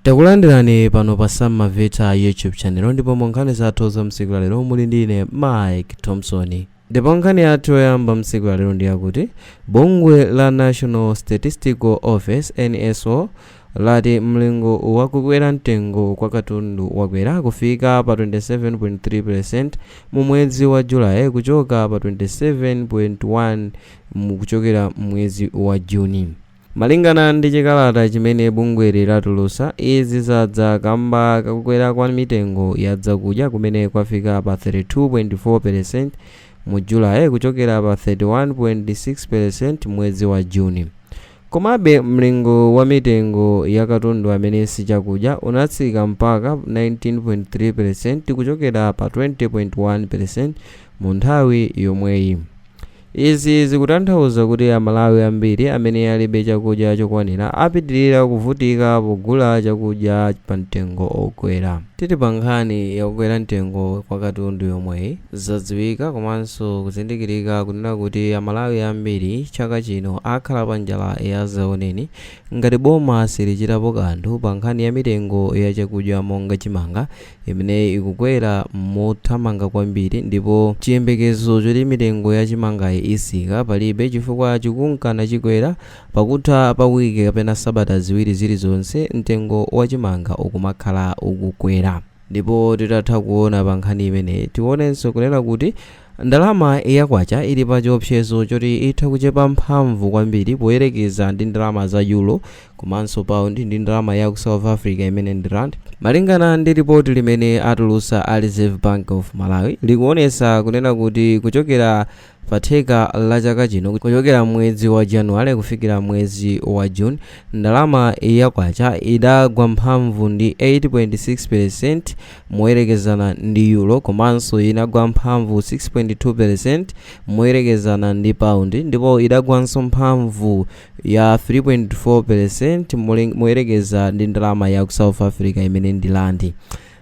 Takulandirani pano pa Samamveta YouTube channel ndipo nkhani zathu za msiku lero muli ndine Mike Thompson. Ndipo nkhani yathu yoyamba msiku lero ndi yakuti bungwe la National Statistical Office NSO lati mlingo wakukwera mtengo kwa katundu wakwera kufika pa 27.3% mu mwezi wa Julayi kuchoka pa 27.1 kuchokera mwezi wa Juni. Malingana ndi chikalata chimene bungweli latulusa, izi zadza kamba kakukwera kwa mitengo ya zakudya kumene kwafika pa 32.4% mu Julayi kuchokera pa 31.6% mwezi wa Juni. Komabe mlingo wa mitengo ya katundu amene si chakudya unatsika mpaka 19.3% kuchokera pa 20.1% mu nthawi yomweyi. Izi zikutanthauza kuti Amalawi ambiri amene alibe chakudya chokwanira apitirira kuvutika pogula chakudya pa mtengo okwera. Titi pa nkhani yakukwera mtengo kwa katundu yomweyi zadziwika komanso kuzindikirika kunena kuti Amalawi ambiri chaka chino akhala pa njala ya zaoneni ngati boma silichitapo kanthu pa nkhani ya mitengo ya chakudya monga chimanga imene ikukwera mothamanga kwambiri, ndipo chiyembekezo choti mitengo ya chimangayi isika palibe chifukwa chikunkana chikwera pakutha pa wiki kapena sabata ziwiri zilizonse mtengo wa chimanga ukumakhala ukukwera. Ndipo titatha kuona pa nkhani imene tionenso kunena kuti ndalama yakwacha ili pa chiopsezo choti itha kuchepa mphamvu kwambiri poyerekeza ndi ndalama za euro komanso pound ndi ndalama ya ku South Africa imene ndi rand. Malingana ndi ripoti limene atulusa a Reserve Bank of Malawi likuonesa kunena kuti kuchokera pa theka la chaka chino kuchokera mwezi wa Januwale kufikira mwezi wa June ndalama yakwacha idagwa mphamvu ndi 8.6% moyerekezana ndi euro komanso inagwa mphamvu 6.2% moyerekezana ndi pound, ndipo idagwanso mphamvu ya 3.4% moyerekeza ndi ndalama ya ku South Africa imene ndi rand.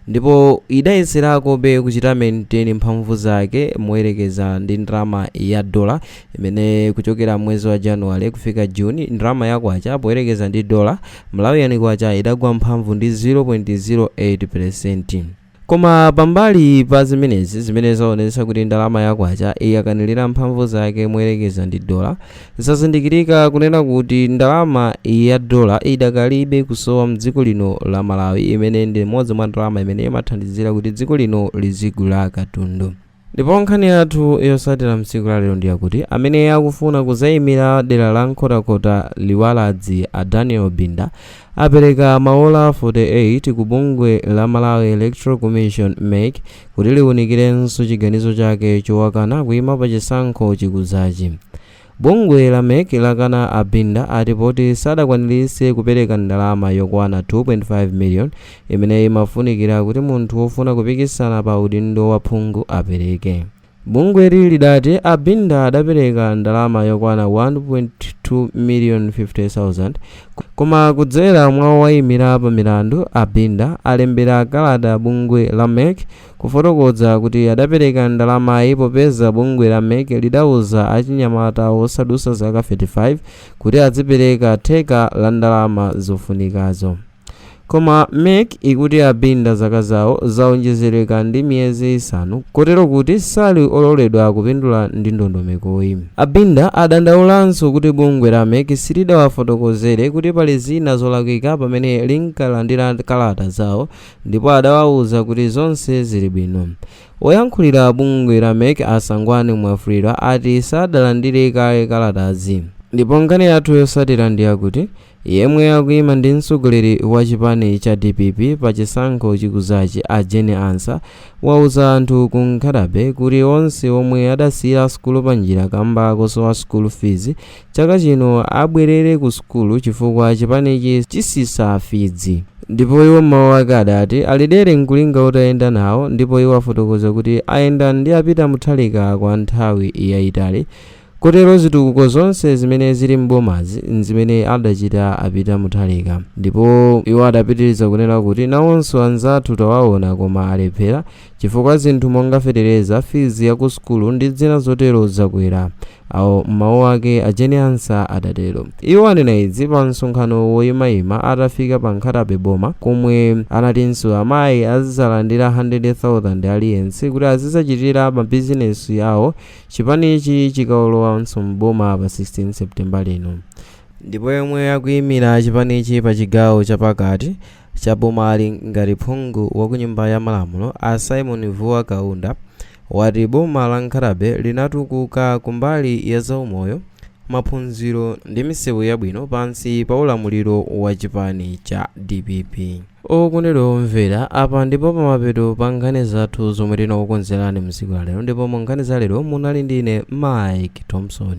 Ndipo idayeserakobe kuchita maintain mphamvu zake moyerekeza ndi ndalama ya dola imene kuchokera mwezi wa Januwale kufika Juni ndalama yakwacha poyerekeza ndi dola Malawian kwacha idagwa mphamvu ndi 0.08%. Koma pambali pa zimenezi zimene zaonetsa kuti ndalama yakwacha iyakanilira mphamvu zake moyerekeza ndi dola, zazindikirika kunena kuti ndalama ya dola idakalibe kusowa mdziko lino la Malawi imene ndi imodzi mwa ndalama imene imathandizira kuti dziko lino lizigula katundu. Ndipo nkhani yathu yosatira msiku lalero ndi yakuti amene akufuna kuzayimira dera la nkhotakota liwaladzi a Daniel Binda apereka maola 48 ku bungwe la Malawi Electoral Commission MEC kuti liwunikirenso chiganizo chake chowakana kuyima pa chisankho chikuzachi. Bungwe la MEC lakana Abinda atipoti sadakwanirise kupereka ndalama yokwana 2.5 million imene imafunikira kuti munthu wofuna kupikisana pa udindo wa phungu apereke. Bungweli lidati Abinda adapereka ndalama yokwana 1.2 million 50,000 koma kudzera mwa wayimira pa milandu Abinda alembera kalata bungwe la MEC kufotokoza kuti adapereka ndalamayi popeza bungwe la MEC lidauza achinyamata osadusa zaka 35 kuti azipereka theka la ndalama zofunikazo. Koma MEC ikuti Abinda zaka zawo zaonjezereka ndi miyezi isanu kotero kuti sali ololedwa kupindula ndi ndondomekoyi. Abinda adandaulanso kuti bungwe la MEC silidawafotokozere kuti pali zina zolakwika pamene linkalandira kalata zawo, ndipo adawauza kuti zonse zili bwino. Oyankhulira bungwe la MEC Asangwani Mwafulira ati sadalandire kale kalatazi. Ndipo nkhani yathu yosatira ndi yakuti yemwe akuyima ndi mtsogoleri wa chipani cha DPP pa chisankho chikuzachi a Jane Ansa wauza anthu ku Nkhatabe kuti onse omwe adasiyira sukulu pa njira kamba kosowa school fees chaka chino abwerere ku sukulu chifukwa chipanichi chisisa fidzi. Ndipo iwo mawu ake adati alidere nkulinga utayenda nawo, ndipo iwo afotokoza kuti ayenda ndi apita muthalika kwa nthawi yayitali kotero zitukuko zonse zimene zili mbomazi zimene adachita apita muthalika. Ndipo iwo adapitiriza kunena kuti nawonso anzathu tawaona koma alephera chifukwa zinthu monga fetereza, fizi ya ku sukulu ndi zina zotero zakwera. Awo m'mawu ake a Jenyansa adatero. Iwo anena izi pa msonkhano woyimayima atafika pa Nkhatabe boma, komwe anatinso amayi azizalandira 100,000 aliyense kuti azizachitira mabizinesi awo chipanichi chikalowanso m'boma pa 16 Septemba lino. Ndipo yemwe akuyimira chipanichi pa chigawo chapakati cha boma ali ngati phungu wa ku nyumba ya malamulo a Simon Vuwa Kaunda wati boma la Nkhatabe linatukuka kumbali ya zaumoyo, maphunziro ndi misewu yabwino pansi pa ulamuliro wa chipani cha DPP. Okondedwa omvera, apa ndipo pamapeto pa nkhani zathu zomwe tinakukonzerani msiku la lero, ndipo mu nkhani za lero munali ndine Mike Thompson.